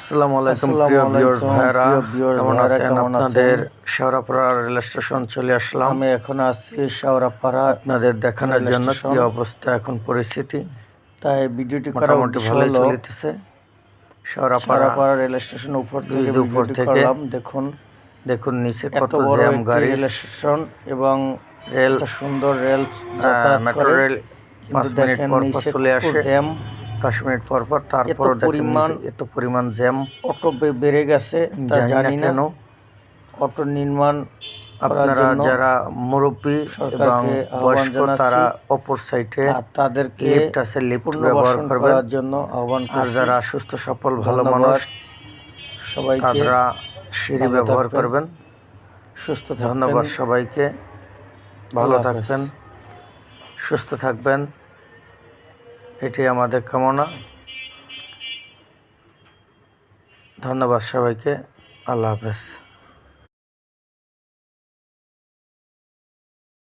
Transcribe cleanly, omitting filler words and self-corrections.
আসসালামু আলাইকুম প্রিয় ভিউয়ার্স ভাইরা, কেমন আছেন? আপনাদের শেওড়াপাড়া রেল স্টেশন চলে আসলাম। আমি এখন আছি শেওড়াপাড়া আপনাদের দেখানোর জন্য কি স্টেশন। অবস্থা এখন পরিস্থিতি। তাই ভিডিওটি করা মোটামুটি ভালোই চলতেছে। শেওড়াপাড়া রেল স্টেশন উপর থেকে করলাম। দেখুন নিচে কত বড় জ্যাম গাড়ি। রেল স্টেশন এবং রেল সুন্দর রেল যাতায়াত মেট্রো করে, রেল 5 মিনিট পর পর চলে আসে, জ্যাম 10 মিনিট পর পর। তারপরও দেখেন এত পরিমাণ জ্যাম। অটো বেড়ে গেছে, তা জানি না কেন। অটো নির্মাণ আপনারা যারা মুরব্বী এবং বয়স্ক তারা অপর সাইডে তাদেরকে লিফট আছে, লিফট ব্যবহার করবেন। জন্য আহ্বান আর যারা সুস্থ সফল ভালো মানুষ সবাইকে তারা সিঁড়ি ব্যবহার করবেন। সুস্থ ধন্যবাদ সবাইকে। ভালো থাকবেন, সুস্থ থাকবেন, এটাই আমাদের কামনা। ধন্যবাদ সবাইকে। আল্লাহ হাফেজ।